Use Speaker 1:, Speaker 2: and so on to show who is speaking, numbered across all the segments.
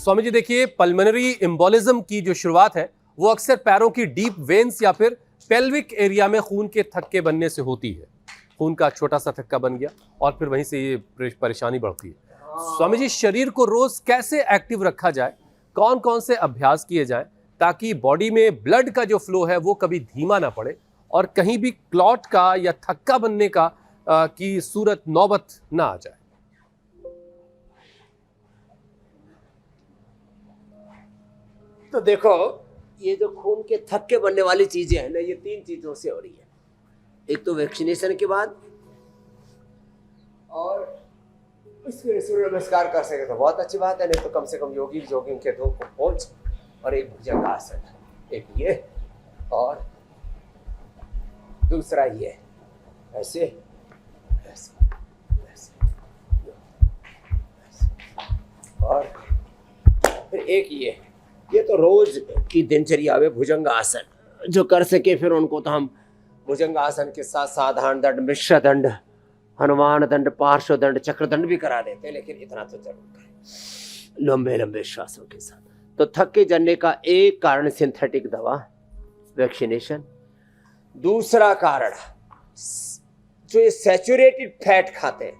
Speaker 1: स्वामी जी देखिए, pulmonary embolism की जो शुरुआत है वो अक्सर पैरों की डीप वेन्स या फिर पेल्विक एरिया में खून के थक्के बनने से होती है। खून का छोटा सा थक्का बन गया और फिर वहीं से ये परेशानी बढ़ती है। स्वामी जी, शरीर को रोज कैसे एक्टिव रखा जाए, कौन कौन से अभ्यास किए जाए ताकि बॉडी में ब्लड का जो फ्लो है वो कभी धीमा ना पड़े और कहीं भी क्लॉट का या थक्का बनने का की सूरत नौबत ना आ जाए?
Speaker 2: तो देखो, ये जो खून के थक्के बनने वाली चीजें हैं ना, ये 3 चीजों से हो रही है। एक तो वैक्सीनेशन के बाद, और इसके सूर्य नमस्कार कर सके तो बहुत अच्छी बात है, नहीं तो कम से कम जॉगिंग के 2 पोज और एक भुजंगासन, एक ये और दूसरा ये, ऐसे ऐसे ऐसे, और फिर एक ये तो रोज की दिनचर्या में भुजंगासन जो कर सके, फिर उनको तो हम भुजंगासन के साथ साधारण दंड, मिश्र दंड, हनुमान दंड, पार्श्व दंड, चक्र दंड भी करा देते हैं, लेकिन इतना तो जरूर करें लंबे लंबे श्वासों के साथ। तो थक्के जलने का एक कारण सिंथेटिक दवा, वैक्सीनेशन। दूसरा कारण जो ये सैचुरेटेड फैट खाते हैं।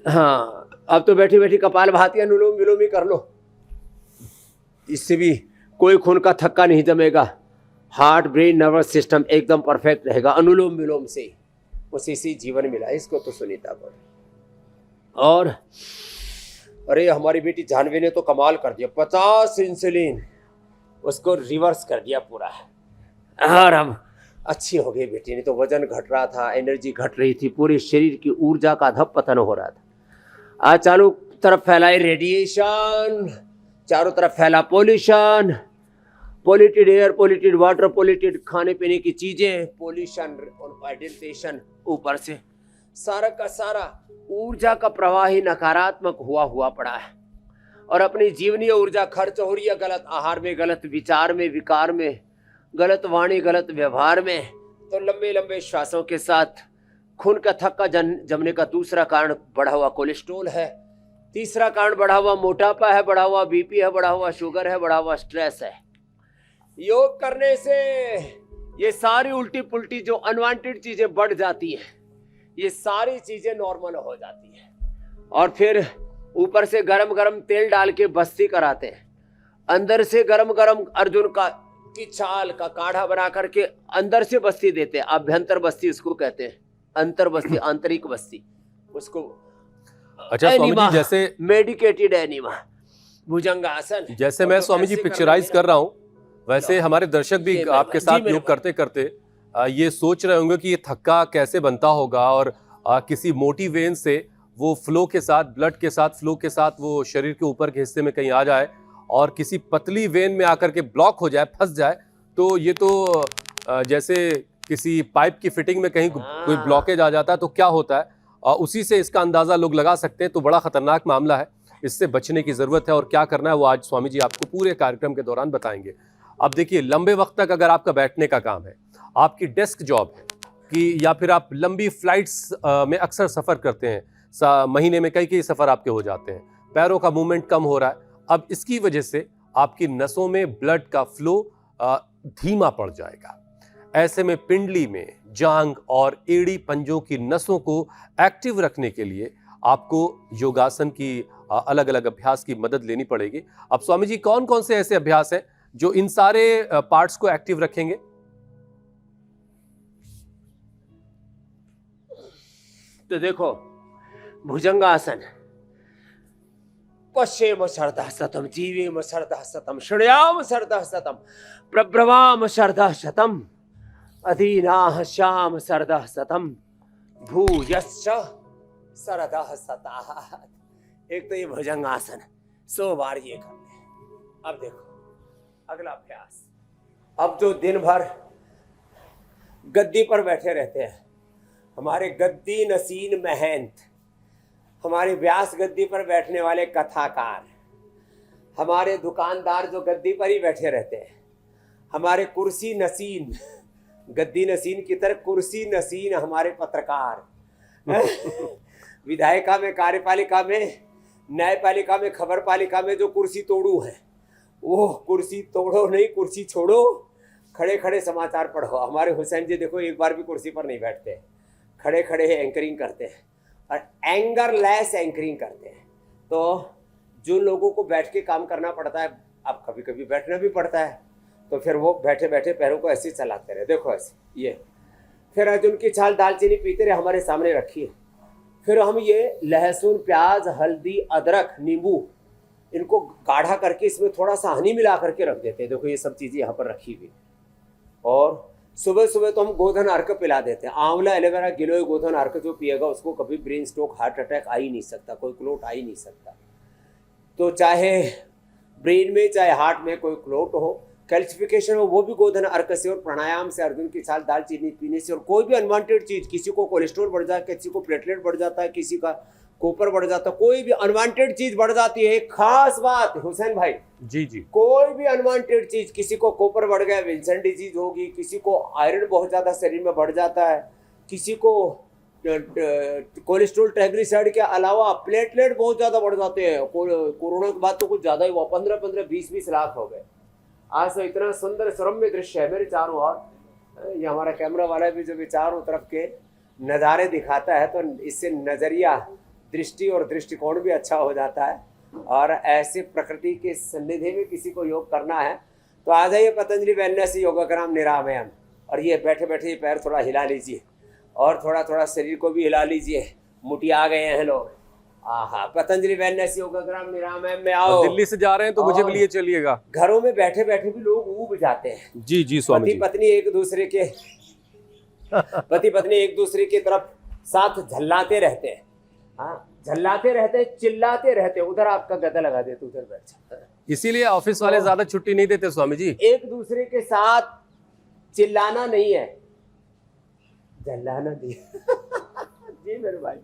Speaker 2: हाँ, अब तो बैठी बैठी कपाल भाती अनुलोम विलोम ही कर लो, इससे भी कोई खून का थक्का नहीं जमेगा। हार्ट, ब्रेन, नर्वस सिस्टम एकदम परफेक्ट रहेगा अनुलोम विलोम से, उसी से जीवन मिला। इसको तो सुनीता बोल। और अरे हमारी बेटी जानवी ने तो कमाल कर दिया, 50 इंसुलिन उसको रिवर्स कर दिया पूरा, और अब अच्छी हो गई बेटी। नहीं तो वजन घट रहा था, एनर्जी घट रही थी, पूरे शरीर की ऊर्जा का अधपतन हो रहा था। आज चारों तरफ फैलाई रेडिएशन, चारों तरफ फैला pollution, polluted air, polluted water, polluted खाने पीने की चीजें, पोल्यूशन और एडिल्टेशन, ऊपर से सारा का सारा ऊर्जा का प्रवाह ही नकारात्मक हुआ पड़ा है। और अपनी जीवनीय ऊर्जा खर्च हो रही है गलत आहार में, गलत विचार में, विकार में, गलत वाणी, गलत व्यवहार में। तो लंबे लंबे श्वासों के साथ खून का थक्का जमने का दूसरा कारण बढ़ा हुआ कोलेस्ट्रॉल है। तीसरा कारण बढ़ा हुआ मोटापा है, बढ़ा हुआ बीपी है, बढ़ा हुआ शुगर है, बढ़ा हुआ स्ट्रेस है। योग करने से ये सारी उल्टी पुल्टी जो अनवांटेड चीजें बढ़ जाती हैं, ये सारी चीजें नॉर्मल हो जाती है। और फिर ऊपर से गरम गरम तेल डाल के बस्ती कराते हैं, अंदर से गरम गरम अर्जुन की छाल का काढ़ा बना करके अंदर से बस्ती देते हैं। अभ्यंतर बस्ती उसको कहते हैं, अंतर बस्ती, आंतरिक बस्ती उसको।
Speaker 1: अच्छा स्वामी जी, जैसे
Speaker 2: मेडिकेटेड एनिमा, भुजंगासन,
Speaker 1: जैसे मैं स्वामी जी पिक्चराइज कर रहा हूँ, वैसे हमारे दर्शक भी आपके साथ योग करते करते ये सोच रहे होंगे कि ये थक्का कैसे बनता होगा, और किसी मोटी वेन से वो फ्लो के साथ, ब्लड के साथ, फ्लो के साथ वो शरीर के ऊपर के हिस्से में कहीं आ जाए और किसी पतली वेन में आकर के ब्लॉक हो जाए, फंस जाए, तो ये तो जैसे किसी पाइप की फिटिंग में कहीं कोई ब्लॉकेज आ जाता है तो क्या होता है, उसी से इसका अंदाजा लोग लगा सकते हैं। तो बड़ा खतरनाक मामला है, इससे बचने की जरूरत है, और क्या करना है वो आज स्वामी जी आपको पूरे कार्यक्रम के दौरान बताएंगे। अब देखिए, लंबे वक्त तक अगर आपका बैठने का काम है, आपकी डेस्क जॉब है कि या फिर आप लंबी फ्लाइट्स में अक्सर सफर करते हैं, महीने में कई सफर आपके हो जाते हैं, पैरों का मूवमेंट कम हो रहा है, अब इसकी वजह से आपकी नसों में ब्लड का फ्लो धीमा पड़ जाएगा। ऐसे में पिंडली में, जांग और एड़ी पंजों की नसों को एक्टिव रखने के लिए आपको योगासन की अलग अलग अभ्यास की मदद लेनी पड़ेगी। अब स्वामी जी, कौन कौन से ऐसे अभ्यास हैं जो इन सारे पार्ट्स को एक्टिव रखेंगे?
Speaker 2: तो देखो, भुजंगासन, पश्येम शरदः शतम, जीवेम शरदः शतम, शृणुयाम शरदः शतम, प्रब्रवाम शरदः शतम, अधीनाः श्याम शरदः शतम, भूयश्च शरदः शतः। एक तो ये भुजंगासन 100 बार ये कर ले। अब देखो अगला अभ्यास। अब जो दिन भर गद्दी पर बैठे रहते हैं, हमारे गद्दी नसीन महंत, हमारे व्यास गद्दी पर बैठने वाले कथाकार, हमारे दुकानदार जो गद्दी पर ही बैठे रहते हैं, हमारे कुर्सी नसीन, गद्दी नसीन की तरह कुर्सी नसीन हमारे पत्रकार, विधायिका में, कार्यपालिका में न्यायपालिका में, खबर पालिका में जो कुर्सी तोड़ू है, वो कुर्सी तोड़ो नहीं, कुर्सी छोड़ो, खड़े खड़े समाचार पढ़ो। हमारे हुसैन जी देखो एक बार भी कुर्सी पर नहीं बैठते, खड़े खड़े एंकरिंग करते हैं और एंगरलेस एंकरिंग करते हैं। तो जो लोगों को बैठ के काम करना पड़ता है, अब कभी कभी बैठना भी पड़ता है, तो फिर वो बैठे बैठे पैरों को ऐसे चलाते रहे, देखो ऐसे, ये फिर अर्जुन की छाल दालचीनी पीते रहे, हमारे सामने रखी है। फिर हम ये लहसुन, प्याज, हल्दी, अदरक, नींबू, इनको गाढ़ा करके इसमें थोड़ा सा हनी मिला करके रख देते हैं। देखो ये सब चीज़ें यहाँ पर रखी हुई। और सुबह सुबह तो हम गोधन अर्क पिला देते हैं। आंवला, एलोवेरा, गिलोय, गोधन अर्क जो पिएगा उसको कभी ब्रेन स्ट्रोक, हार्ट अटैक आ ही नहीं सकता, कोई क्लोट आ ही नहीं सकता। तो चाहे ब्रेन में चाहे हार्ट में कोई क्लोट हो, कैल्सिफिकेशन हो, वो भी गोधन अर्क से और प्राणायाम से, अर्जुन की छाल दालचीनी पीने से, और कोई भी अनवांटेड चीज़, किसी को कोलेस्ट्रॉल बढ़ जाता है, किसी को प्लेटलेट बढ़ जाता है, किसी का कॉपर बढ़ जाता है, कोई भी अनवांटेड चीज़ बढ़ जाती है। एक खास बात हुसैन भाई,
Speaker 1: जी जी,
Speaker 2: कोई भी अनवांटेड चीज़, किसी को कॉपर बढ़ गया, विल्सन डिजीज होगी, किसी को आयरन बहुत ज़्यादा शरीर में बढ़ जाता है, किसी को कोलेस्ट्रॉल, ट्राइग्लिसराइड के अलावा प्लेटलेट बहुत ज़्यादा बढ़ जाते हैं। कोरोना के बाद तो कुछ ज़्यादा ही हुआ, 15-15, 20-20 लाख हो गए। आज तो इतना सुंदर सुरम्य दृश्य है मेरे चारों ओर। ये हमारा कैमरा वाला भी जो चारों तरफ के नज़ारे दिखाता है, तो इससे नज़रिया, दृष्टि और दृष्टिकोण भी अच्छा हो जाता है। और ऐसे प्रकृति के सन्निधि में किसी को योग करना है तो आ जाइए पतंजलि वेलनेस योगाग्राम निरामयम, और ये बैठे बैठे ये पैर थोड़ा हिला लीजिए और थोड़ा थोड़ा शरीर को भी हिला लीजिए। मुटिया गए हैं लोग। आहा, पतंजलि वेलनेस योगाग्राम निरामयम में आओ।
Speaker 1: दिल्ली से जा रहे हैं तो मुझे भी लिए चलिएगा।
Speaker 2: घरों में बैठे बैठे भी लोग ऊब जाते हैं।
Speaker 1: जी जी स्वामी जी।
Speaker 2: पति पत्नी एक दूसरे के तरफ साथ झल्लाते रहते हैं। हाँ, झल्लाते रहते हैं, चिल्लाते रहते हैं। उधर आपका गदा लगा देते, उधर बैठ जाता है।
Speaker 1: इसीलिए ऑफिस वाले ज्यादा छुट्टी नहीं देते स्वामी जी।
Speaker 2: एक दूसरे के साथ चिल्लाना नहीं है, झल्लाना नहीं। जी मेरे भाई।